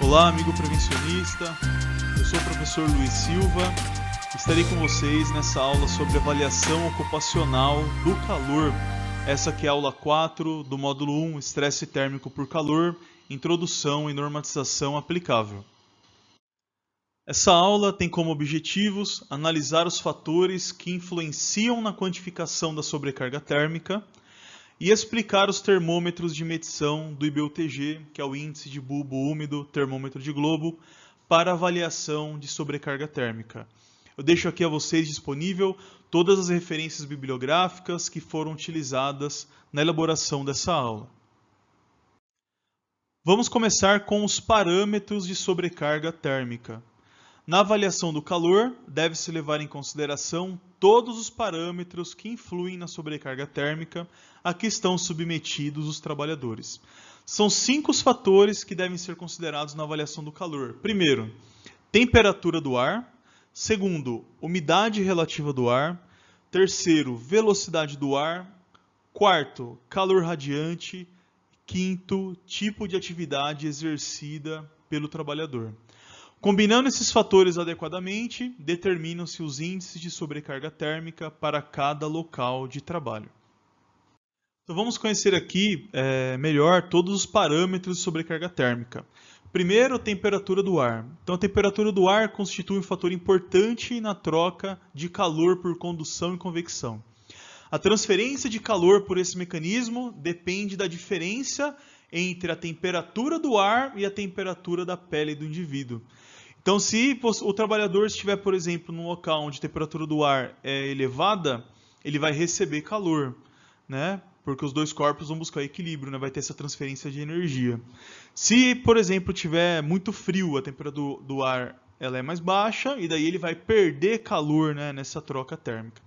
Olá, amigo prevencionista, eu sou o professor Luiz Silva, estarei com vocês nessa aula sobre avaliação ocupacional do calor. Essa aqui é a aula 4 do módulo 1, estresse térmico por calor, introdução e normatização aplicável. Essa aula tem como objetivos analisar os fatores que influenciam na quantificação da sobrecarga térmica e explicar os termômetros de medição do IBUTG, que é o índice de bulbo úmido, termômetro de globo, para avaliação de sobrecarga térmica. Eu deixo aqui a vocês disponível todas as referências bibliográficas que foram utilizadas na elaboração dessa aula. Vamos começar com os parâmetros de sobrecarga térmica. Na avaliação do calor, deve-se levar em consideração todos os parâmetros que influem na sobrecarga térmica a que estão submetidos os trabalhadores. São 5 os fatores que devem ser considerados na avaliação do calor. Primeiro, temperatura do ar. Segundo, umidade relativa do ar. Terceiro, velocidade do ar. Quarto, calor radiante. Quinto, tipo de atividade exercida pelo trabalhador. Combinando esses fatores adequadamente, determinam-se os índices de sobrecarga térmica para cada local de trabalho. Então vamos conhecer aqui melhor todos os parâmetros de sobrecarga térmica. Primeiro, a temperatura do ar. Então a temperatura do ar constitui um fator importante na troca de calor por condução e convecção. A transferência de calor por esse mecanismo depende da diferença entre a temperatura do ar e a temperatura da pele do indivíduo. Então, se o trabalhador estiver, por exemplo, num local onde a temperatura do ar é elevada, ele vai receber calor, né? Porque os dois corpos vão buscar equilíbrio, né? Vai ter essa transferência de energia. Se, por exemplo, tiver muito frio, a temperatura do ar ela é mais baixa e daí ele vai perder calor, né, nessa troca térmica.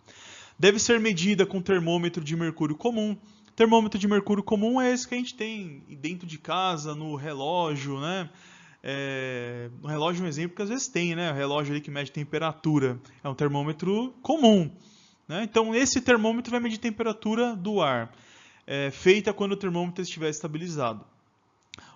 Deve ser medida com termômetro de mercúrio comum. Termômetro de mercúrio comum é esse que a gente tem dentro de casa, no relógio, né? No relógio é um exemplo que às vezes tem, né? O relógio ali que mede temperatura. É um termômetro comum, né? Então esse termômetro vai medir a temperatura do ar, feita quando o termômetro estiver estabilizado.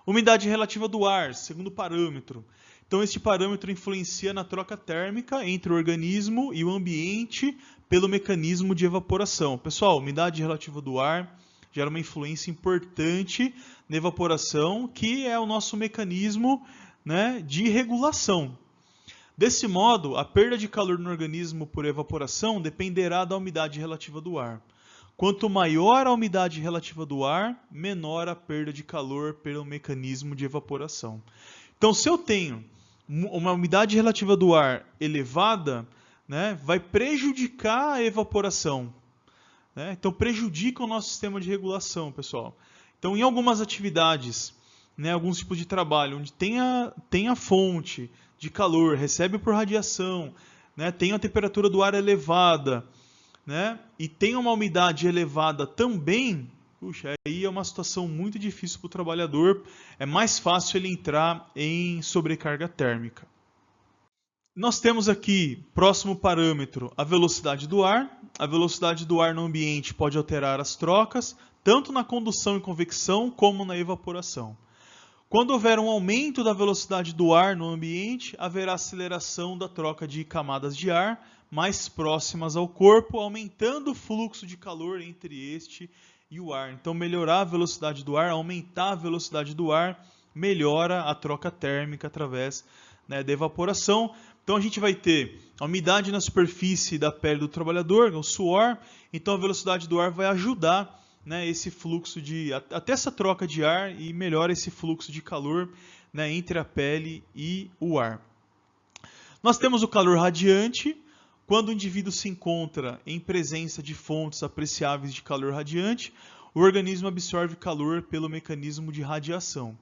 Umidade relativa do ar, segundo parâmetro. Então este parâmetro influencia na troca térmica entre o organismo e o ambiente pelo mecanismo de evaporação. Pessoal, umidade relativa do ar gera uma influência importante na evaporação, que é o nosso mecanismo, né, de regulação. Desse modo, a perda de calor no organismo por evaporação dependerá da umidade relativa do ar. Quanto maior a umidade relativa do ar, menor a perda de calor pelo mecanismo de evaporação. Então, se eu tenho uma umidade relativa do ar elevada, né, vai prejudicar a evaporação. Então prejudica o nosso sistema de regulação, pessoal. Então em algumas atividades, né, alguns tipos de trabalho, onde tem a fonte de calor, recebe por radiação, né, tem a temperatura do ar elevada, né, e tem uma umidade elevada também, puxa, aí é uma situação muito difícil para o trabalhador, é mais fácil ele entrar em sobrecarga térmica. Nós temos aqui, próximo parâmetro, a velocidade do ar. A velocidade do ar no ambiente pode alterar as trocas, tanto na condução e convecção, como na evaporação. Quando houver um aumento da velocidade do ar no ambiente, haverá aceleração da troca de camadas de ar mais próximas ao corpo, aumentando o fluxo de calor entre este e o ar. Então, melhorar a velocidade do ar, aumentar a velocidade do ar, melhora a troca térmica através, né, da evaporação. Então a gente vai ter a umidade na superfície da pele do trabalhador, o suor, então a velocidade do ar vai ajudar, né, esse fluxo até essa troca de ar e melhora esse fluxo de calor, né, entre a pele e o ar. Nós temos o calor radiante. Quando o indivíduo se encontra em presença de fontes apreciáveis de calor radiante, o organismo absorve calor pelo mecanismo de radiação.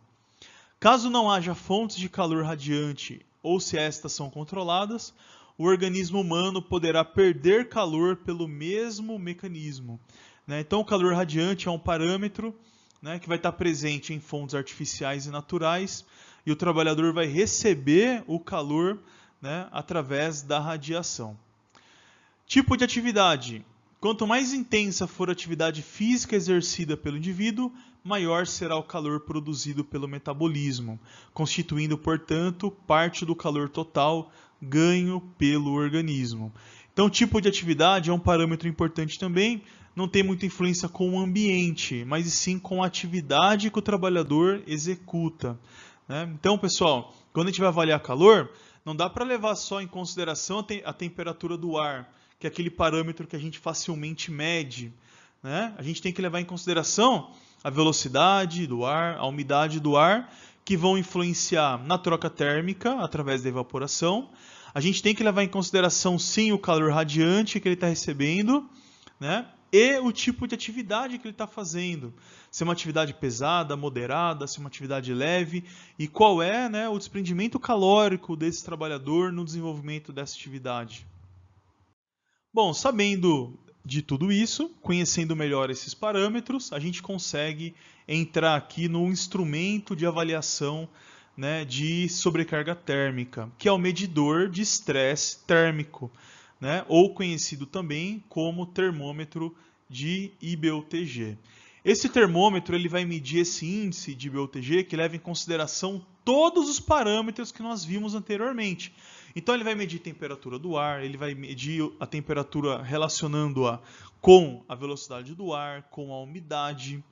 Caso não haja fontes de calor radiante ou se estas são controladas, o organismo humano poderá perder calor pelo mesmo mecanismo. Então o calor radiante é um parâmetro, né, que vai estar presente em fontes artificiais e naturais, e o trabalhador vai receber o calor, né, através da radiação. Tipo de atividade. Quanto mais intensa for a atividade física exercida pelo indivíduo, maior será o calor produzido pelo metabolismo, constituindo, portanto, parte do calor total ganho pelo organismo. Então, o tipo de atividade é um parâmetro importante também, não tem muita influência com o ambiente, mas sim com a atividade que o trabalhador executa, né? Então, pessoal, quando a gente vai avaliar calor, não dá para levar só em consideração a temperatura do ar, que é aquele parâmetro que a gente facilmente mede, né? A gente tem que levar em consideração a velocidade do ar, a umidade do ar, que vão influenciar na troca térmica através da evaporação. A gente tem que levar em consideração, sim, o calor radiante que ele está recebendo, né? E o tipo de atividade que ele está fazendo. Se é uma atividade pesada, moderada, se é uma atividade leve, e qual é, né, o desprendimento calórico desse trabalhador no desenvolvimento dessa atividade. Bom, sabendo de tudo isso, conhecendo melhor esses parâmetros, a gente consegue entrar aqui no instrumento de avaliação, né, de sobrecarga térmica, que é o medidor de estresse térmico, né, ou conhecido também como termômetro de IBUTG. Esse termômetro ele vai medir esse índice de IBUTG que leva em consideração todos os parâmetros que nós vimos anteriormente. Então ele vai medir a temperatura do ar, ele vai medir a temperatura relacionando-a com a velocidade do ar, com a umidade,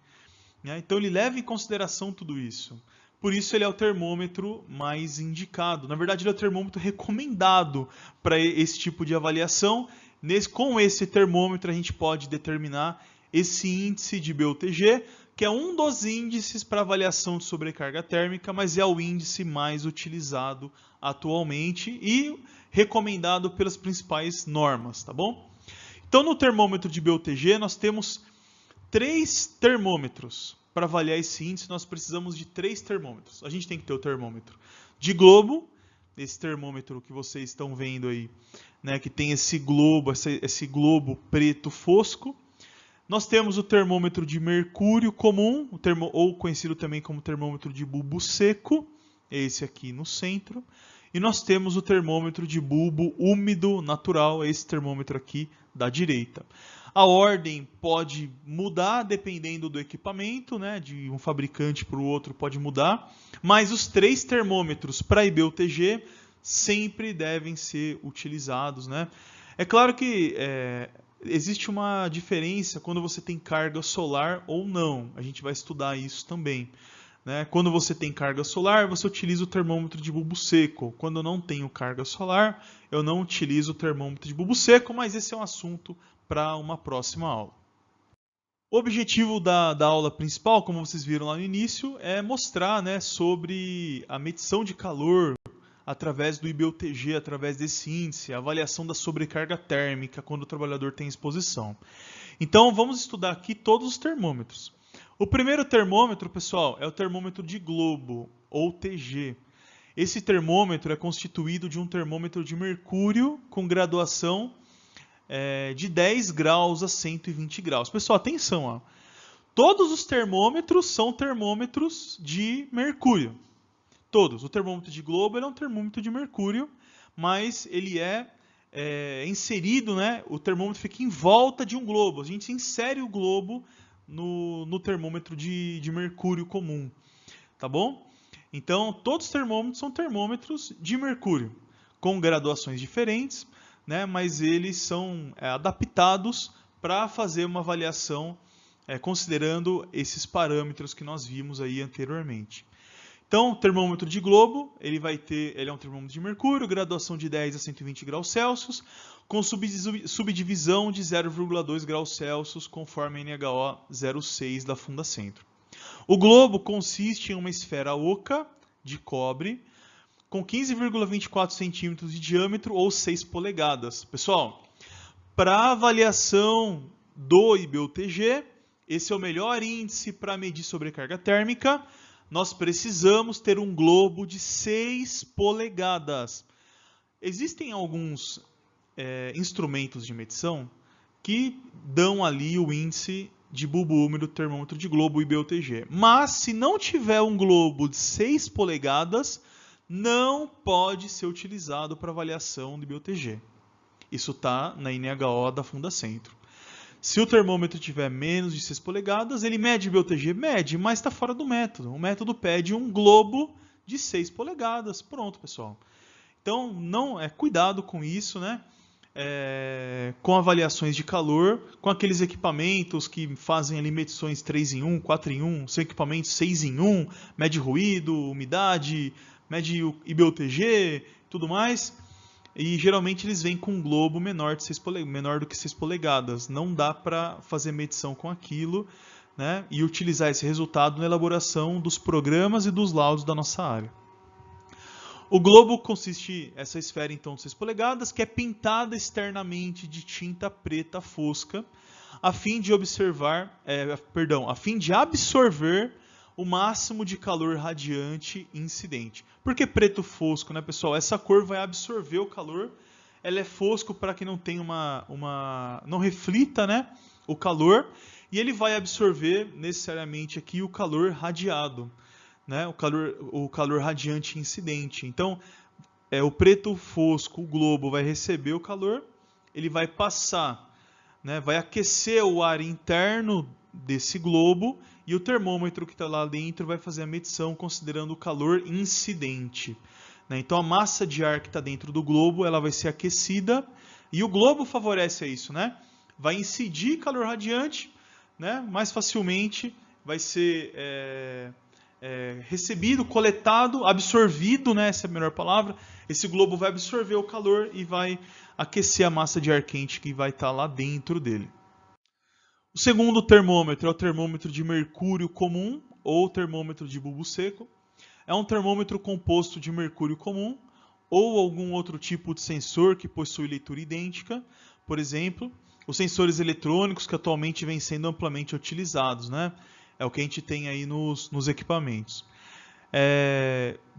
né? Então ele leva em consideração tudo isso. Por isso ele é o termômetro mais indicado. Na verdade, ele é o termômetro recomendado para esse tipo de avaliação. Com esse termômetro a gente pode determinar esse índice de IBUTG, que é um dos índices para avaliação de sobrecarga térmica, mas é o índice mais utilizado atualmente e recomendado pelas principais normas, tá bom? Então, no termômetro de IBUTG, nós temos 3 termômetros. Para avaliar esse índice, nós precisamos de 3 termômetros. A gente tem que ter o termômetro de globo, esse termômetro que vocês estão vendo aí, né, que tem esse globo preto fosco. Nós temos o termômetro de mercúrio comum, ou conhecido também como termômetro de bulbo seco, esse aqui no centro. E nós temos o termômetro de bulbo úmido natural, esse termômetro aqui da direita. A ordem pode mudar dependendo do equipamento, né? De um fabricante para o outro pode mudar, mas os 3 termômetros para IBUTG sempre devem ser utilizados, né? É claro que existe uma diferença quando você tem carga solar ou não. A gente vai estudar isso também, né? Quando você tem carga solar, você utiliza o termômetro de bulbo seco. Quando eu não tenho carga solar, eu não utilizo o termômetro de bulbo seco, mas esse é um assunto para uma próxima aula. O objetivo da aula principal, como vocês viram lá no início, é mostrar, né, sobre a medição de calor através do IBUTG, através desse índice, a avaliação da sobrecarga térmica quando o trabalhador tem exposição. Então, vamos estudar aqui todos os termômetros. O primeiro termômetro, pessoal, é o termômetro de globo, ou TG. Esse termômetro é constituído de um termômetro de mercúrio com graduação de 10 graus a 120 graus. Pessoal, atenção, ó. Todos os termômetros são termômetros de mercúrio. Todos. O termômetro de globo é um termômetro de mercúrio, mas ele é inserido, né? O termômetro fica em volta de um globo. A gente insere o globo no termômetro de mercúrio comum, tá bom? Então, todos os termômetros são termômetros de mercúrio, com graduações diferentes, né? Mas eles são adaptados para fazer uma avaliação considerando esses parâmetros que nós vimos aí anteriormente. Então, o termômetro de globo, ele é um termômetro de mercúrio, graduação de 10 a 120 graus Celsius, com subdivisão de 0,2 graus Celsius, conforme a NHO 06 da Fundacentro. O globo consiste em uma esfera oca de cobre, com 15,24 centímetros de diâmetro ou 6 polegadas. Pessoal, para avaliação do IBUTG, esse é o melhor índice para medir sobrecarga térmica. Nós precisamos ter um globo de 6 polegadas. Existem alguns instrumentos de medição que dão ali o índice de bulbo úmido, termômetro de globo IBUTG. Mas se não tiver um globo de 6 polegadas, não pode ser utilizado para avaliação do IBUTG. Isso está na NHO da Fundacentro. Se o termômetro tiver menos de 6 polegadas, ele mede IBUTG? Mede, mas está fora do método. O método pede um globo de 6 polegadas. Pronto, pessoal. Então, cuidado com isso, né? Com avaliações de calor, com aqueles equipamentos que fazem ali medições 3 em 1, 4 em 1, são equipamentos 6 em 1, mede ruído, umidade, mede o IBUTG, tudo mais. E geralmente eles vêm com um globo menor do que 6 polegadas. Não dá para fazer medição com aquilo, né? E utilizar esse resultado na elaboração dos programas e dos laudos da nossa área. O globo consiste, essa esfera então de 6 polegadas, que é pintada externamente de tinta preta fosca, a fim de absorver o máximo de calor radiante incidente. Por que preto fosco, né, pessoal? Essa cor vai absorver o calor. Ela é fosco para que não tenha não reflita, né, o calor, e ele vai absorver necessariamente aqui o calor radiado, né, o calor radiante incidente. Então, o preto fosco, o globo, vai receber o calor, ele vai passar, né, vai aquecer o ar interno desse globo, e o termômetro que está lá dentro vai fazer a medição considerando o calor incidente, né? Então a massa de ar que está dentro do globo, ela vai ser aquecida, e o globo favorece isso, né? Vai incidir calor radiante, né? Mais facilmente, vai ser recebido, coletado, absorvido, né? Essa é a melhor palavra. Esse globo vai absorver o calor e vai aquecer a massa de ar quente que vai estar lá dentro dele. O segundo termômetro é o termômetro de mercúrio comum ou termômetro de bulbo seco. É um termômetro composto de mercúrio comum ou algum outro tipo de sensor que possui leitura idêntica. Por exemplo, os sensores eletrônicos que atualmente vêm sendo amplamente utilizados, né? É o que a gente tem aí nos equipamentos.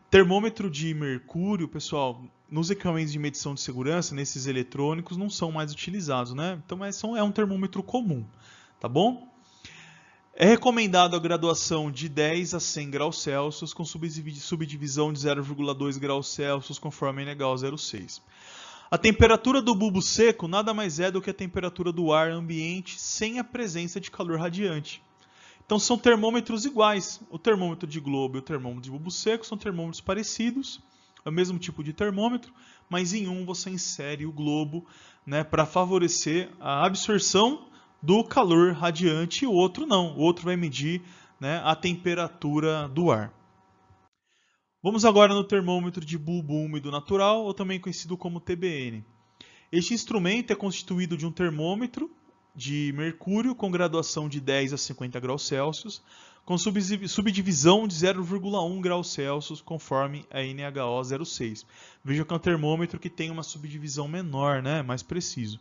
Termômetro de mercúrio, pessoal, nos equipamentos de medição de segurança, nesses eletrônicos, não são mais utilizados, né? Então é um termômetro comum. Tá bom? É recomendado a graduação de 10 a 100 graus Celsius com subdivisão de 0,2 graus Celsius conforme a NH 06. A temperatura do bulbo seco nada mais é do que a temperatura do ar ambiente sem a presença de calor radiante. Então são termômetros iguais. O termômetro de globo e o termômetro de bulbo seco são termômetros parecidos, é o mesmo tipo de termômetro, mas em um você insere o globo, né, para favorecer a absorção do calor radiante, e o outro não. O outro vai medir, né, a temperatura do ar. Vamos agora no termômetro de bulbo úmido natural, ou também conhecido como TBN. Este instrumento é constituído de um termômetro de mercúrio com graduação de 10 a 50 graus Celsius, com subdivisão de 0,1 graus Celsius conforme a NH 06. Veja que é um termômetro que tem uma subdivisão menor, né, mais preciso.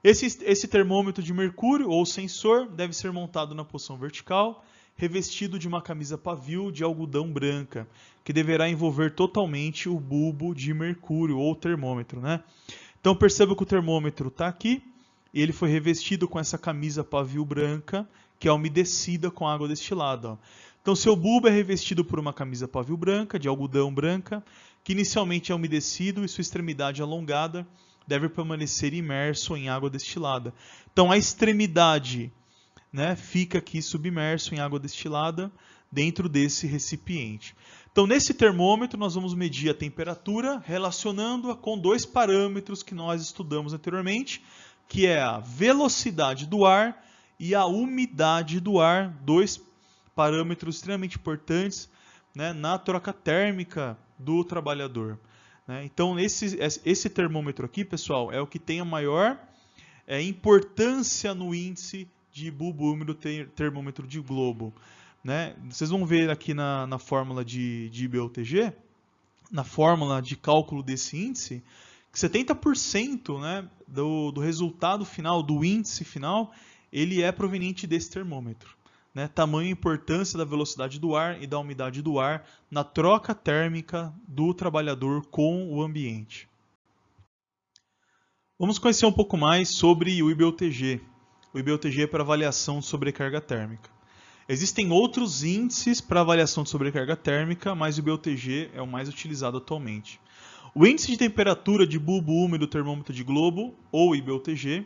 Esse termômetro de mercúrio ou sensor deve ser montado na posição vertical, revestido de uma camisa pavio de algodão branca, que deverá envolver totalmente o bulbo de mercúrio ou termômetro, né? Então perceba que o termômetro está aqui e ele foi revestido com essa camisa pavio branca, que é umedecida com água destilada. Ó. Então seu bulbo é revestido por uma camisa pavio branca, de algodão branca, que inicialmente é umedecido e sua extremidade alongada deve permanecer imerso em água destilada. Então a extremidade, né, fica aqui submerso em água destilada dentro desse recipiente. Então nesse termômetro nós vamos medir a temperatura relacionando-a com dois parâmetros que nós estudamos anteriormente, que é a velocidade do ar e a umidade do ar, dois parâmetros extremamente importantes, né, na troca térmica do trabalhador. Então, esse termômetro aqui, pessoal, é o que tem a maior importância no índice de bulbo úmido termômetro de globo. Né? Vocês vão ver aqui na fórmula de IBUTG, na fórmula de cálculo desse índice, que 70%, né, do resultado final, do índice final, ele é proveniente desse termômetro. Né, tamanho e importância da velocidade do ar e da umidade do ar na troca térmica do trabalhador com o ambiente. Vamos conhecer um pouco mais sobre o IBUTG. O IBUTG é para avaliação de sobrecarga térmica. Existem outros índices para avaliação de sobrecarga térmica, mas o IBUTG é o mais utilizado atualmente. O índice de temperatura de bulbo úmido termômetro de globo, ou IBUTG,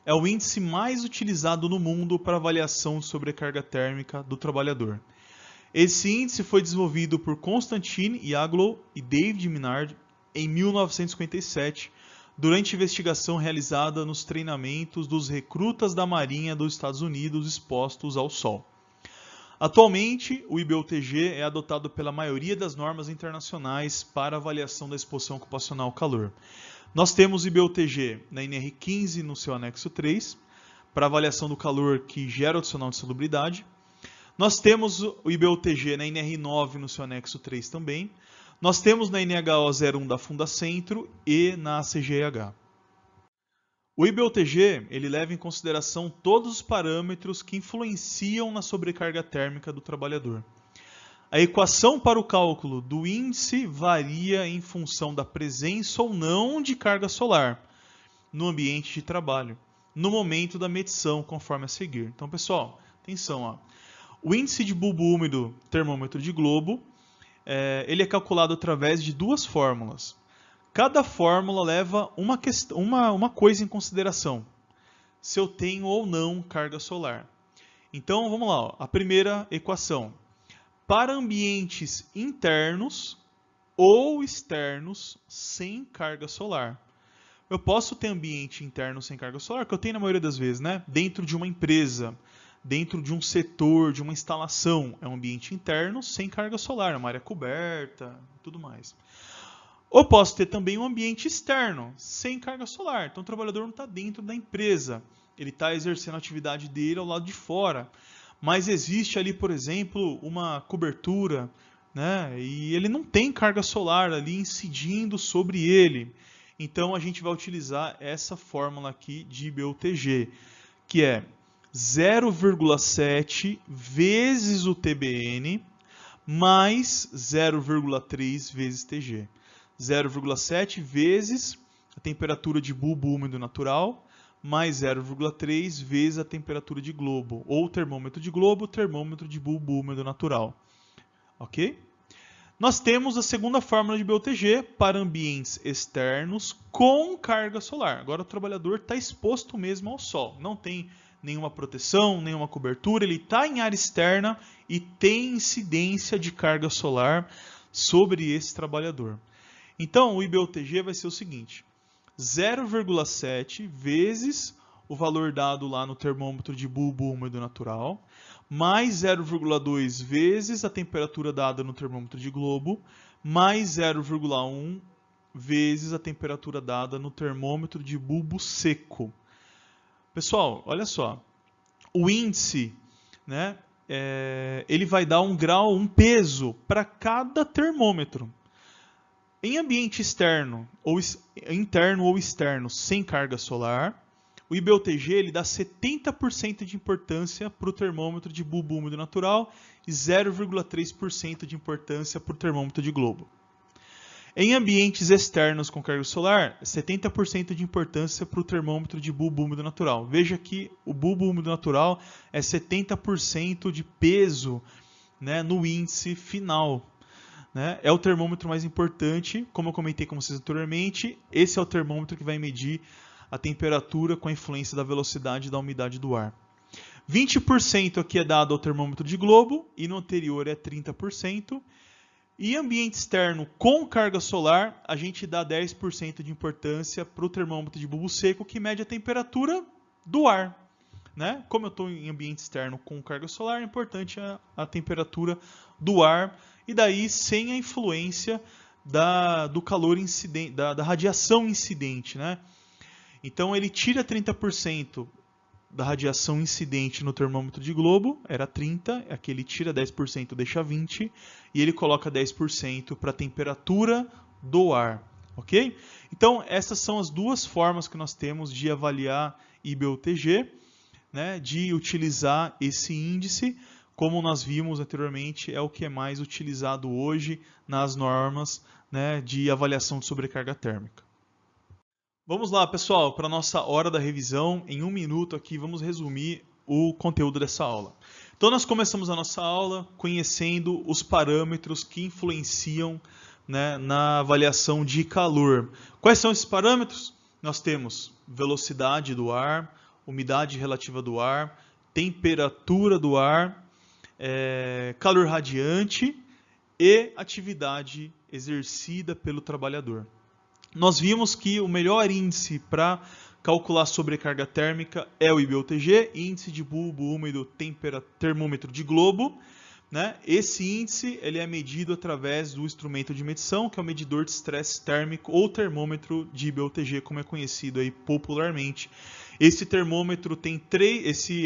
é o índice mais utilizado no mundo para avaliação de sobrecarga térmica do trabalhador. Esse índice foi desenvolvido por Konstantin Yaglow e David Minard em 1957, durante investigação realizada nos treinamentos dos recrutas da Marinha dos Estados Unidos expostos ao sol. Atualmente, o IBUTG é adotado pela maioria das normas internacionais para avaliação da exposição ocupacional ao calor. Nós temos o IBUTG na NR15 no seu anexo 3, para avaliação do calor que gera adicional de salubridade. Nós temos o IBUTG na NR9 no seu anexo 3 também. Nós temos na NHO 01 da Fundacentro e na CGH. O IBUTG ele leva em consideração todos os parâmetros que influenciam na sobrecarga térmica do trabalhador. A equação para o cálculo do índice varia em função da presença ou não de carga solar no ambiente de trabalho, no momento da medição, conforme a seguir. Então, pessoal, atenção. Ó. O índice de bulbo úmido termômetro de globo ele é calculado através de duas fórmulas. Cada fórmula leva uma coisa em consideração, se eu tenho ou não carga solar. Então, vamos lá. Ó. A primeira equação. Para ambientes internos ou externos sem carga solar. Eu posso ter ambiente interno sem carga solar, que eu tenho na maioria das vezes, né? Dentro de uma empresa, dentro de um setor, de uma instalação. É um ambiente interno sem carga solar, é uma área coberta e tudo mais. Ou posso ter também um ambiente externo, sem carga solar. Então o trabalhador não está dentro da empresa, ele está exercendo a atividade dele ao lado de fora. Mas existe ali, por exemplo, uma cobertura, né? E ele não tem carga solar ali incidindo sobre ele. Então a gente vai utilizar essa fórmula aqui de IBUTG, que é 0,7 vezes o TBN mais 0,3 vezes TG. 0,7 vezes a temperatura de bulbo úmido natural, mais 0,3 vezes a temperatura de globo, ou termômetro de globo, termômetro de bulbo úmido natural. Ok? Nós temos a segunda fórmula de IBUTG para ambientes externos com carga solar. Agora o trabalhador está exposto mesmo ao sol, não tem nenhuma proteção, nenhuma cobertura, ele está em área externa e tem incidência de carga solar sobre esse trabalhador. Então, o IBUTG vai ser o seguinte, 0,7 vezes o valor dado lá no termômetro de bulbo úmido natural, mais 0,2 vezes a temperatura dada no termômetro de globo, mais 0,1 vezes a temperatura dada no termômetro de bulbo seco. Pessoal, olha só, o índice, né, ele vai dar um grau, um peso para cada termômetro. Em ambiente externo ou interno ou externo sem carga solar, o IBUTG ele dá 70% de importância para o termômetro de bulbo úmido natural e 0,3% de importância para o termômetro de globo. Em ambientes externos com carga solar, 70% de importância para o termômetro de bulbo úmido natural. Veja que o bulbo úmido natural é 70% de peso, né, no índice final. Né? É o termômetro mais importante, como eu comentei com vocês anteriormente, esse é o termômetro que vai medir a temperatura com a influência da velocidade e da umidade do ar. 20% aqui é dado ao termômetro de globo e no anterior é 30%. E ambiente externo com carga solar, a gente dá 10% de importância para o termômetro de bulbo seco, que mede a temperatura do ar. Né? Como eu estou em ambiente externo com carga solar, é importante a temperatura do ar, e daí sem a influência do calor incidente, da radiação incidente. Né? Então ele tira 30% da radiação incidente no termômetro de globo, era 30%, aqui ele tira 10%, deixa 20%, e ele coloca 10% para a temperatura do ar. Ok? Então essas são as duas formas que nós temos de avaliar IBUTG, né, de utilizar esse índice. Como nós vimos anteriormente, é o que é mais utilizado hoje nas normas, né, de avaliação de sobrecarga térmica. Vamos lá, pessoal, para a nossa hora da revisão. Em 1 minuto aqui, vamos resumir o conteúdo dessa aula. Então, nós começamos a nossa aula conhecendo os parâmetros que influenciam, né, na avaliação de calor. Quais são esses parâmetros? Nós temos velocidade do ar, umidade relativa do ar, temperatura do ar, calor radiante e atividade exercida pelo trabalhador. Nós vimos que o melhor índice para calcular sobrecarga térmica é o IBUTG, índice de bulbo úmido termômetro de globo. Né? Esse índice ele é medido através do instrumento de medição, que é o medidor de estresse térmico ou termômetro de IBUTG, como é conhecido aí popularmente. Esse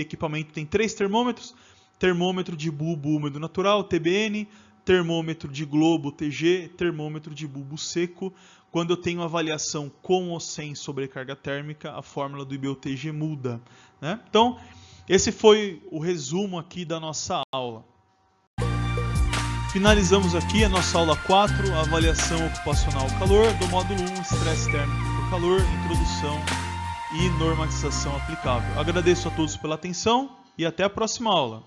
equipamento tem 3 termômetros: termômetro de bulbo úmido natural, TBN, termômetro de globo, TG, termômetro de bulbo seco. Quando eu tenho avaliação com ou sem sobrecarga térmica, a fórmula do IBUTG muda. Né? Então, esse foi o resumo aqui da nossa aula. Finalizamos aqui a nossa aula 4, a avaliação ocupacional calor, do módulo 1, estresse térmico por calor, introdução e normatização aplicável. Agradeço a todos pela atenção e até a próxima aula.